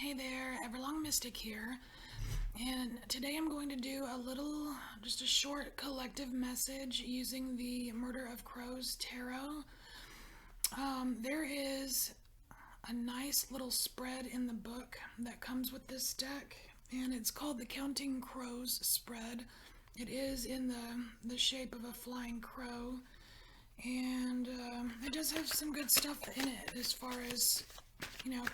Hey there, Everlong Mystic here, and today I'm going to do just a short collective message using the Murder of Crows Tarot. There is a nice little spread in the book that comes with this deck, and it's called the Counting Crows spread. It is in the shape of a flying crow, and it does have some good stuff in it as far as,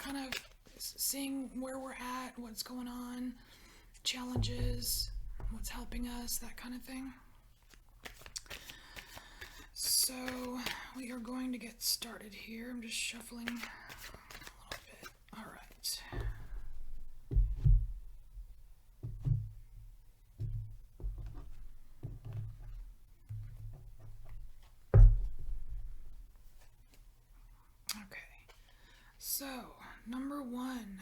kind of seeing where we're at, what's going on, challenges, what's helping us, that kind of thing. So we are going to get started here. I'm just shuffling a little bit. All right. Okay. So, number one.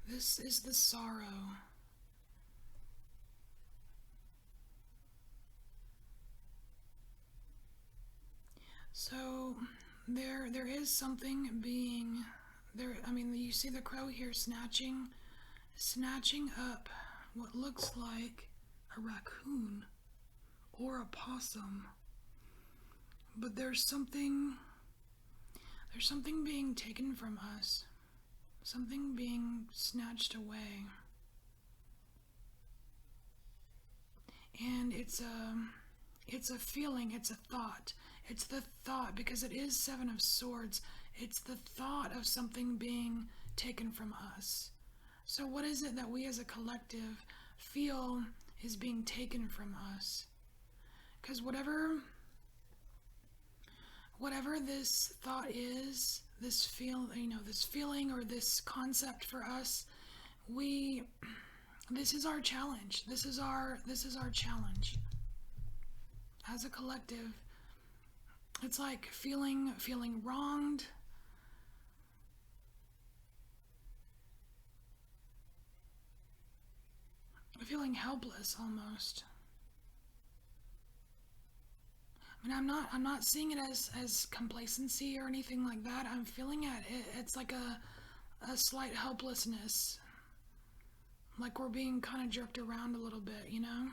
This is the sorrow. So there is something being there. I mean, you see the crow here snatching up what looks like a raccoon or a possum. But there's something being taken from us. Something being snatched away. And it's a feeling, it's a thought. It's the thought, because it is Seven of Swords. It's the thought of something being taken from us. So what is it that we as a collective feel is being taken from us? Because whatever this thought is, this feeling or this concept for us, this is our challenge. This is our challenge. As a collective, it's like feeling wronged. Feeling helpless almost. I mean, I'm not seeing it as complacency or anything like that. I'm feeling it's like a slight helplessness. Like we're being kind of jerked around a little bit, you know?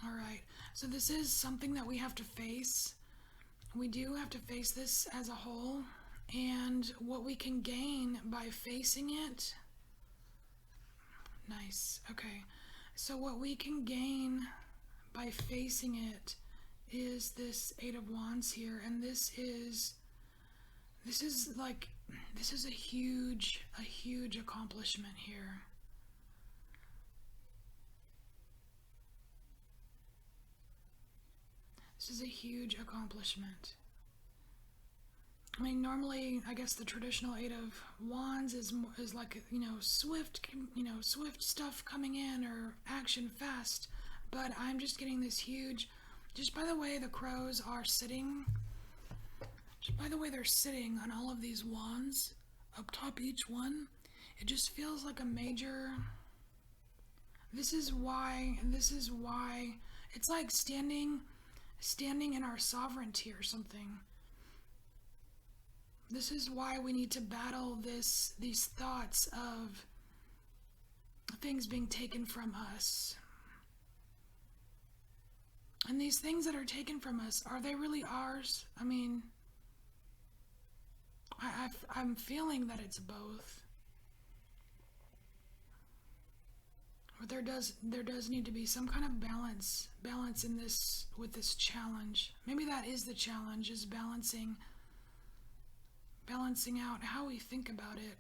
Alright, so this is something that we have to face. We do have to face this as a whole, and what we can gain by facing it. Nice, okay. So what we can gain by facing it is this Eight of Wands here, and this is a huge accomplishment here. This is a huge accomplishment. I mean, normally, I guess the traditional Eight of Wands is like, swift stuff coming in, or action fast. But I'm just getting this huge, just by the way the crows are sitting, just by the way they're sitting on all of these wands, up top each one, it just feels like a major. This is why it's like standing in our sovereignty or something. This is why we need to battle these thoughts of things being taken from us. And these things that are taken from us, are they really ours? I mean, I'm feeling that it's both. But there does need to be some kind of balance in this, with this challenge. Maybe that is the challenge, is balancing out how we think about it.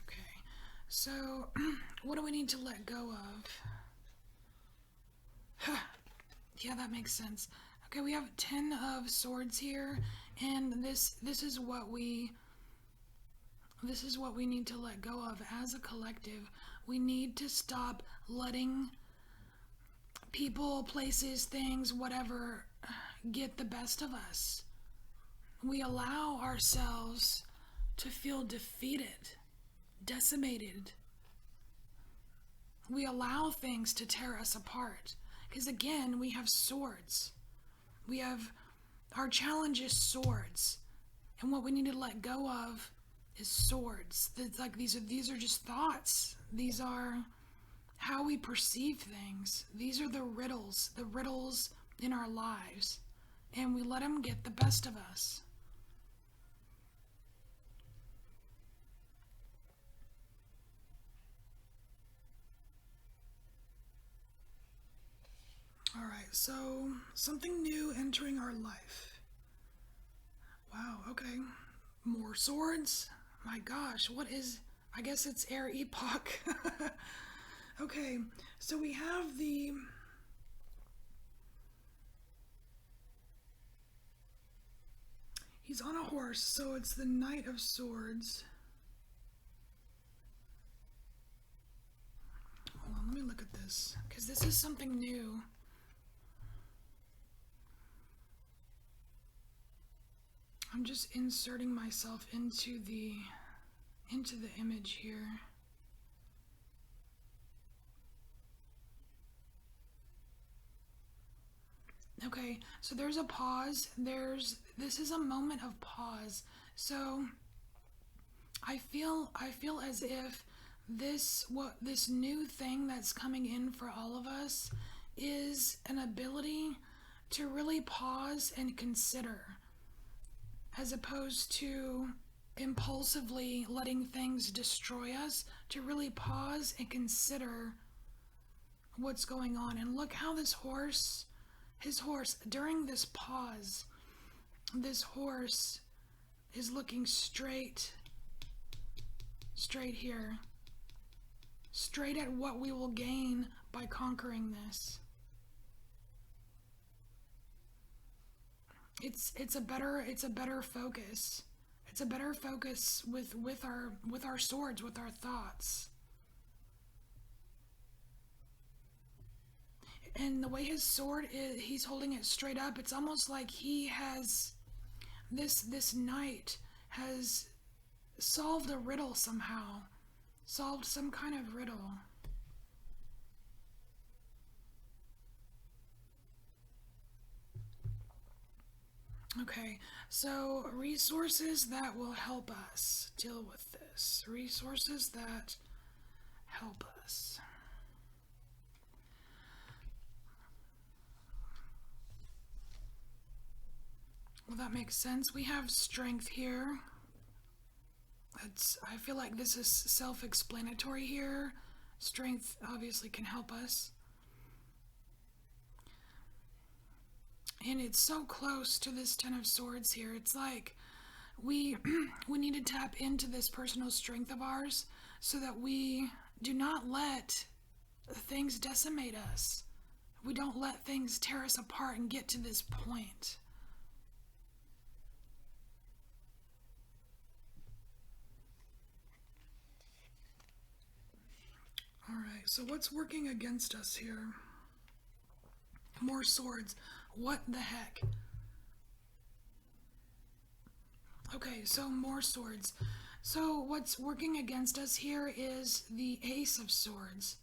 Okay, so what do we need to let go of? Yeah, that makes sense. Okay, we have 10 of Swords here, and this is what we need to let go of as a collective. We need to stop letting people, places, things, whatever, get the best of us. We allow ourselves to feel defeated, decimated, We allow things to tear us apart. Because again, we have swords. We have, our challenge is swords. And what we need to let go of is swords. Like these are just thoughts. These are how we perceive things. These are the riddles in our lives. And we let them get the best of us. All right, so something new entering our life. Wow, okay. More swords? My gosh, what is... I guess it's air epoch. Okay, so we have the... He's on a horse, so it's the Knight of Swords. Hold on, let me look at this, because this is something new. I'm just inserting myself into the image here. Okay, so there's a pause. This is a moment of pause. So I feel as if this new thing that's coming in for all of us is an ability to really pause and consider, as opposed to impulsively letting things destroy us, to really pause and consider what's going on. And look how his horse, during this pause, this horse is looking straight here, straight at what we will gain by conquering this. It's a better focus. It's a better focus with our swords, with our thoughts. And the way his sword is, he's holding it straight up. It's almost like he has this knight has solved a riddle somehow. Solved some kind of riddle. Okay, so resources that will help us deal with this. Resources that help us. Well, that makes sense. We have strength here. I feel like this is self-explanatory here. Strength obviously can help us. And it's so close to this Ten of Swords here. It's like we need to tap into this personal strength of ours so that we do not let things decimate us. We don't let things tear us apart and get to this point. Alright, so what's working against us here? More swords. What the heck? Okay, so more swords. So what's working against us here is the Ace of Swords.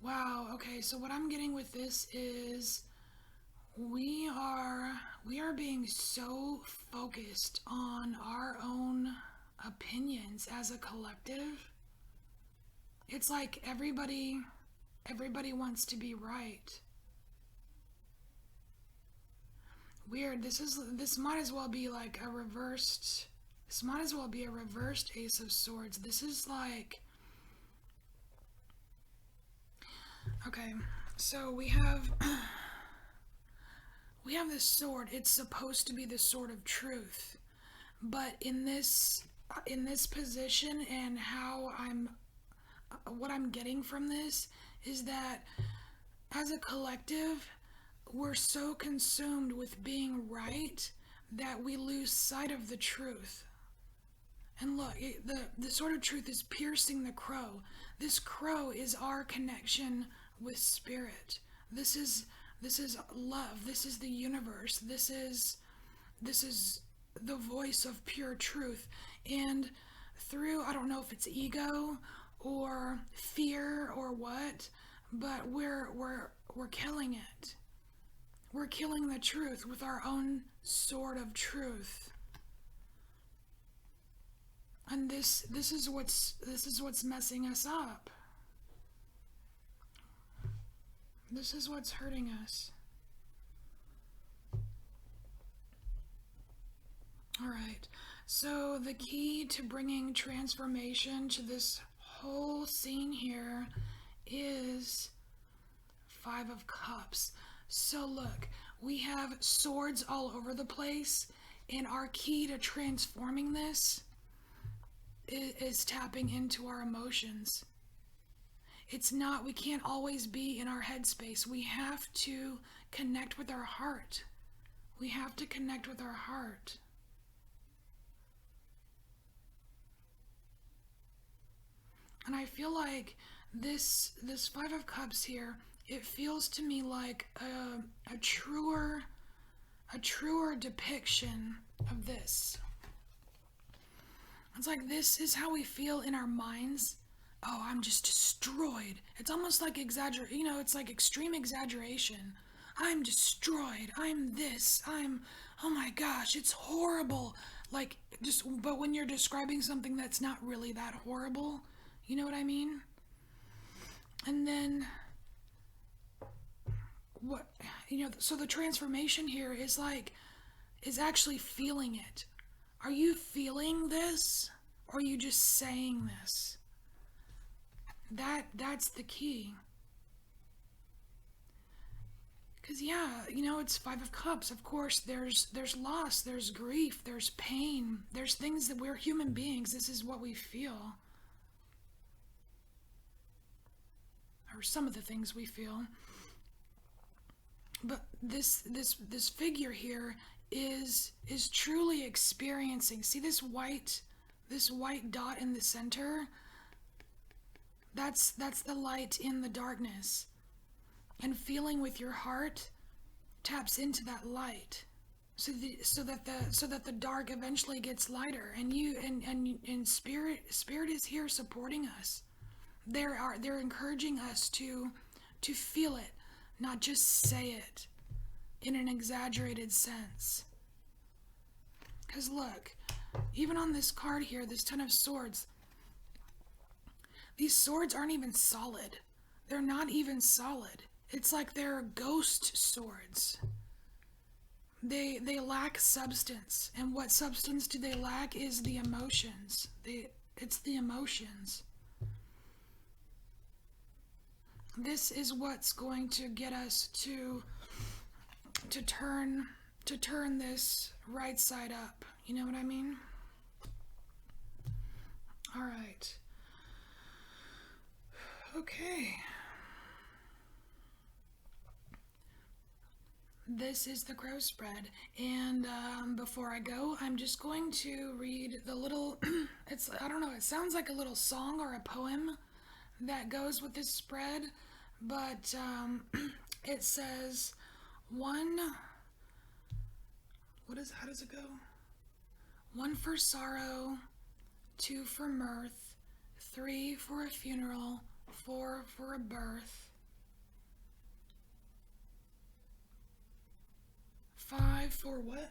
Wow, okay, so what I'm getting with this is we are being so focused on our own opinions as a collective. It's like everybody wants to be right. Weird. This might as well be like a reversed. This might as well be a reversed Ace of Swords. This is like... Okay, so we have this sword. It's supposed to be the sword of truth, but in this position and what I'm getting from this is that as a collective, we're so consumed with being right that we lose sight of the truth. And look, the sword of truth is piercing the crow. This crow is our connection with spirit. This is love. This is the universe. This is the voice of pure truth. And through, I don't know if it's ego or fear or what, but we're killing it. We're killing the truth with our own sort of truth. And this is what's messing us up. This is what's hurting us. All right. So the key to bringing transformation to this whole scene here is Five of Cups. So look, we have swords all over the place, and our key to transforming this is tapping into our emotions. We can't always be in our headspace. We have to connect with our heart. We have to connect with our heart. And I feel like this Five of Cups here, it feels to me like a truer depiction of this. It's like this is how we feel in our minds. Oh, I'm just destroyed. It's almost like it's like extreme exaggeration. I'm destroyed. I'm this. Oh my gosh, it's horrible. Like, but when you're describing something that's not really that horrible, you know what I mean? And then, so the transformation here is actually feeling it. Are you feeling this? Or are you just saying this? That's the key. Because it's Five of Cups. Of course, there's loss, there's grief, there's pain, there's things that we're human beings. This is what we feel. Or some of the things we feel. But this figure here is truly experiencing. See this white dot in the center? That's the light in the darkness. And feeling with your heart taps into that light. So that the dark eventually gets lighter, and spirit is here supporting us. They're encouraging us to feel it, not just say it in an exaggerated sense. Because look, even on this card here, this Ten of Swords, these swords aren't even solid. They're not even solid. It's like they're ghost swords. They lack substance. And what substance do they lack is the emotions. It's the emotions. This is what's going to get us to turn this right side up. You know what I mean? All right. Okay. This is the crow spread, and before I go, I'm just going to read the little, I don't know, it sounds like a little song or a poem that goes with this spread, but it says, how does it go? 1 for sorrow, 2 for mirth, 3 for a funeral, 4 for a birth, 5 for what?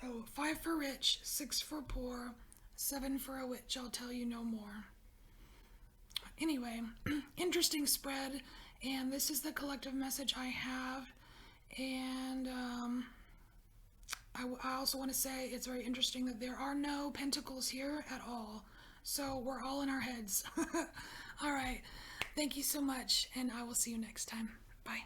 Oh, 5 for rich, 6 for poor, 7 for a witch, I'll tell you no more. Anyway, interesting spread, and this is the collective message I have, and I also want to say it's very interesting that there are no pentacles here at all, so we're all in our heads. All right, thank you so much, and I will see you next time. Bye.